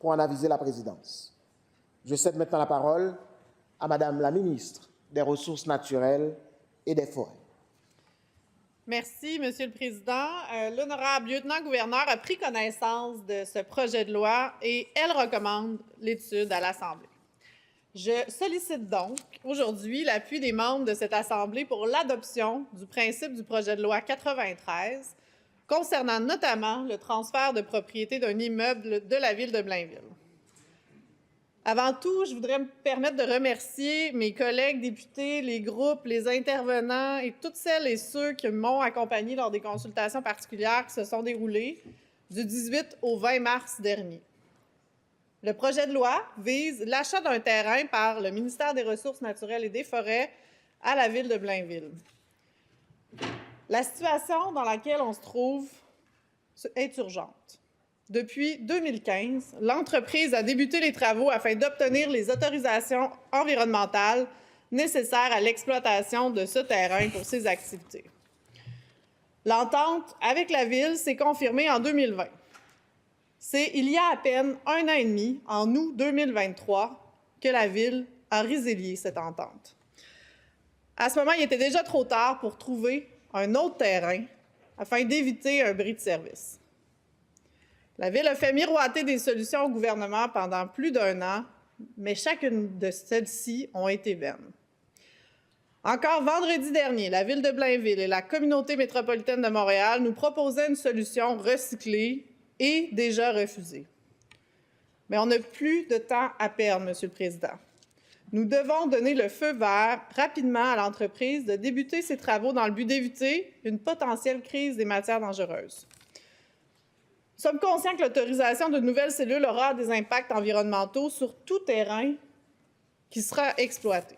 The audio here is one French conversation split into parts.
pour en aviser la présidence. Je cède maintenant la parole à Madame la ministre des Ressources naturelles et des Forêts. Merci, Monsieur le Président. L'honorable lieutenant-gouverneur a pris connaissance de ce projet de loi et elle recommande l'étude à l'Assemblée. Je sollicite donc aujourd'hui l'appui des membres de cette Assemblée pour l'adoption du principe du projet de loi 93 concernant notamment le transfert de propriété d'un immeuble de la ville de Blainville. Avant tout, je voudrais me permettre de remercier mes collègues députés, les groupes, les intervenants et toutes celles et ceux qui m'ont accompagné lors des consultations particulières qui se sont déroulées du 18 au 20 mars dernier. Le projet de loi vise l'achat d'un terrain par le ministère des Ressources naturelles et des Forêts à la ville de Blainville. La situation dans laquelle on se trouve est urgente. Depuis 2015, l'entreprise a débuté les travaux afin d'obtenir les autorisations environnementales nécessaires à l'exploitation de ce terrain pour ses activités. L'entente avec la Ville s'est confirmée en 2020. C'est il y a à peine un an et demi, en août 2023, que la Ville a résilié cette entente. À ce moment, il était déjà trop tard pour trouver un autre terrain afin d'éviter un bris de service. La Ville a fait miroiter des solutions au gouvernement pendant plus d'un an, mais chacune de celles-ci ont été vaines. Encore vendredi dernier, la Ville de Blainville et la Communauté métropolitaine de Montréal nous proposaient une solution recyclée et déjà refusée. Mais on n'a plus de temps à perdre, Monsieur le Président. Nous devons donner le feu vert rapidement à l'entreprise de débuter ses travaux dans le but d'éviter une potentielle crise des matières dangereuses. Nous sommes conscients que l'autorisation de nouvelles cellules aura des impacts environnementaux sur tout terrain qui sera exploité.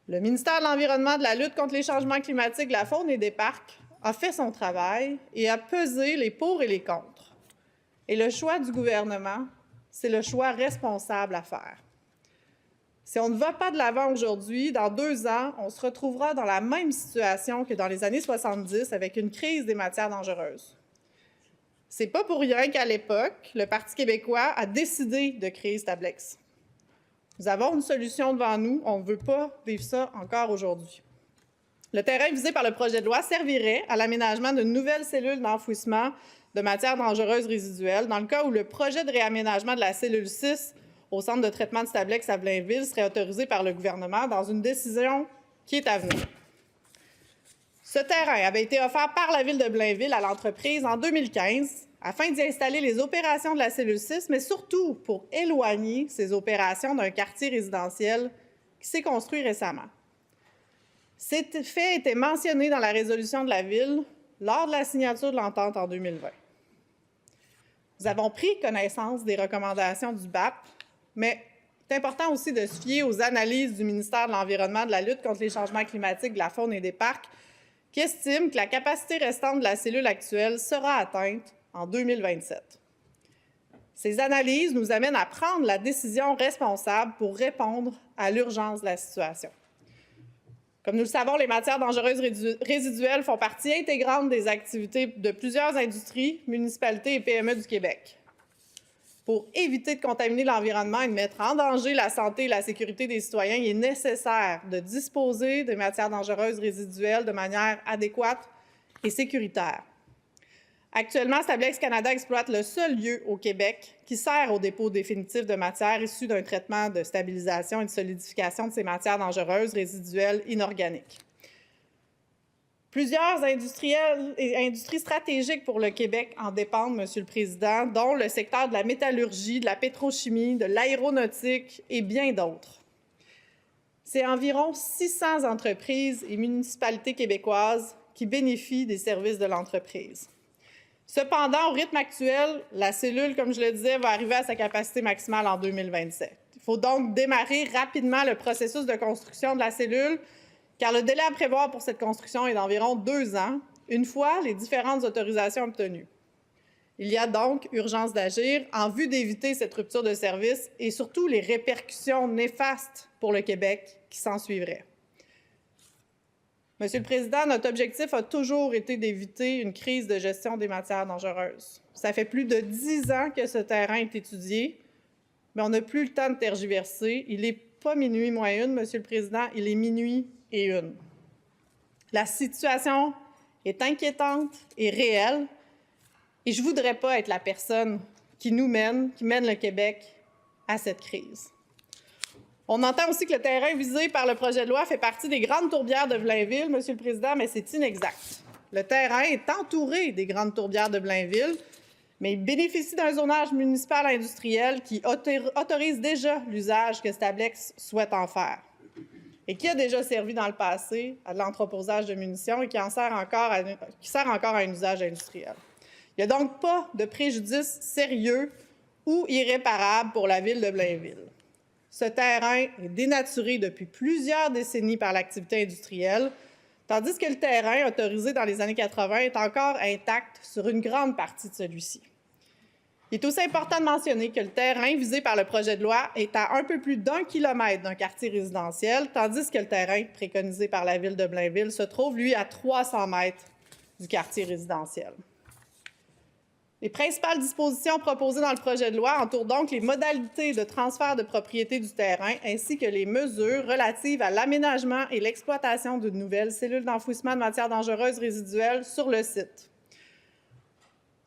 Le ministère de l'Environnement, de la lutte contre les changements climatiques, de la faune et des parcs a fait son travail et a pesé les pour et les contre. Et le choix du gouvernement, c'est le choix responsable à faire. Si on ne va pas de l'avant aujourd'hui, dans 2 ans, on se retrouvera dans la même situation que dans les années 70 avec une crise des matières dangereuses. C'est pas pour rien qu'à l'époque, le Parti québécois a décidé de créer Stablex. Nous avons une solution devant nous, on ne veut pas vivre ça encore aujourd'hui. Le terrain visé par le projet de loi servirait à l'aménagement d'une nouvelle cellule d'enfouissement de matières dangereuses résiduelles dans le cas où le projet de réaménagement de la cellule 6 au centre de traitement de Stablex à Blainville serait autorisé par le gouvernement dans une décision qui est à venir. Ce terrain avait été offert par la Ville de Blainville à l'entreprise en 2015 afin d'y installer les opérations de la cellule 6, mais surtout pour éloigner ces opérations d'un quartier résidentiel qui s'est construit récemment. Ces faits étaient mentionnés dans la résolution de la Ville lors de la signature de l'entente en 2020. Nous avons pris connaissance des recommandations du BAP, mais c'est important aussi de se fier aux analyses du ministère de l'Environnement, de la lutte contre les changements climatiques, de la faune et des parcs, qui estime que la capacité restante de la cellule actuelle sera atteinte en 2027. Ces analyses nous amènent à prendre la décision responsable pour répondre à l'urgence de la situation. Comme nous le savons, les matières dangereuses résiduelles font partie intégrante des activités de plusieurs industries, municipalités et PME du Québec. Pour éviter de contaminer l'environnement et de mettre en danger la santé et la sécurité des citoyens, il est nécessaire de disposer des matières dangereuses résiduelles de manière adéquate et sécuritaire. Actuellement, Stablex Canada exploite le seul lieu au Québec qui sert au dépôt définitif de matières issues d'un traitement de stabilisation et de solidification de ces matières dangereuses résiduelles inorganiques. Plusieurs industriels et industries stratégiques pour le Québec en dépendent, Monsieur le Président, dont le secteur de la métallurgie, de la pétrochimie, de l'aéronautique et bien d'autres. C'est environ 600 entreprises et municipalités québécoises qui bénéficient des services de l'entreprise. Cependant, au rythme actuel, la cellule, comme je le disais, va arriver à sa capacité maximale en 2027. Il faut donc démarrer rapidement le processus de construction de la cellule, car le délai à prévoir pour cette construction est d'environ 2 ans, une fois les différentes autorisations obtenues. Il y a donc urgence d'agir en vue d'éviter cette rupture de service et surtout les répercussions néfastes pour le Québec qui s'en suivraient. Monsieur le Président, notre objectif a toujours été d'éviter une crise de gestion des matières dangereuses. Ça fait plus de 10 ans que ce terrain est étudié, mais on n'a plus le temps de tergiverser. Il n'est pas minuit moins une, Monsieur le Président, il est minuit et une. La situation est inquiétante et réelle, et je ne voudrais pas être la personne qui mène le Québec à cette crise. On entend aussi que le terrain visé par le projet de loi fait partie des grandes tourbières de Blainville, Monsieur le Président, mais c'est inexact. Le terrain est entouré des grandes tourbières de Blainville, mais il bénéficie d'un zonage municipal industriel qui autorise déjà l'usage que Stablex souhaite en faire et qui a déjà servi dans le passé à de l'entreposage de munitions et qui sert encore à un usage industriel. Il n'y a donc pas de préjudice sérieux ou irréparable pour la ville de Blainville. Ce terrain est dénaturé depuis plusieurs décennies par l'activité industrielle, tandis que le terrain autorisé dans les années 80 est encore intact sur une grande partie de celui-ci. Il est aussi important de mentionner que le terrain visé par le projet de loi est à un peu plus d'1 kilomètre d'un quartier résidentiel, tandis que le terrain préconisé par la ville de Blainville se trouve, lui, à 300 mètres du quartier résidentiel. Les principales dispositions proposées dans le projet de loi entourent donc les modalités de transfert de propriété du terrain ainsi que les mesures relatives à l'aménagement et l'exploitation d'une nouvelle cellule d'enfouissement de matières dangereuses résiduelles sur le site.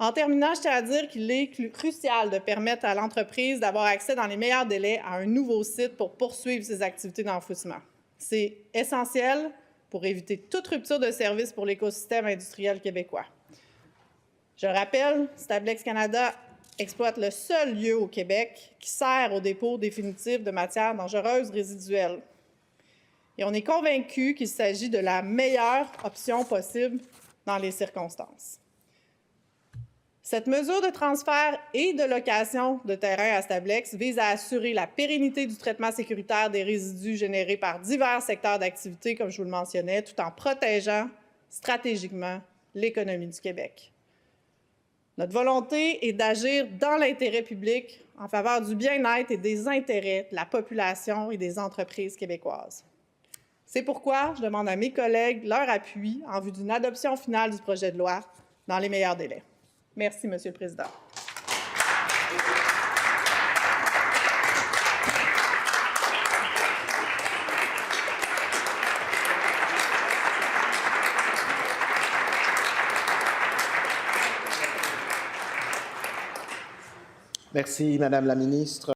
En terminant, je tiens à dire qu'il est crucial de permettre à l'entreprise d'avoir accès dans les meilleurs délais à un nouveau site pour poursuivre ses activités d'enfouissement. C'est essentiel pour éviter toute rupture de service pour l'écosystème industriel québécois. Je rappelle, Stablex Canada exploite le seul lieu au Québec qui sert au dépôt définitif de matières dangereuses résiduelles. Et on est convaincu qu'il s'agit de la meilleure option possible dans les circonstances. Cette mesure de transfert et de location de terrain à Stablex vise à assurer la pérennité du traitement sécuritaire des résidus générés par divers secteurs d'activité, comme je vous le mentionnais, tout en protégeant stratégiquement l'économie du Québec. Notre volonté est d'agir dans l'intérêt public en faveur du bien-être et des intérêts de la population et des entreprises québécoises. C'est pourquoi je demande à mes collègues leur appui en vue d'une adoption finale du projet de loi dans les meilleurs délais. Merci, Monsieur le Président. Merci, Madame la Ministre.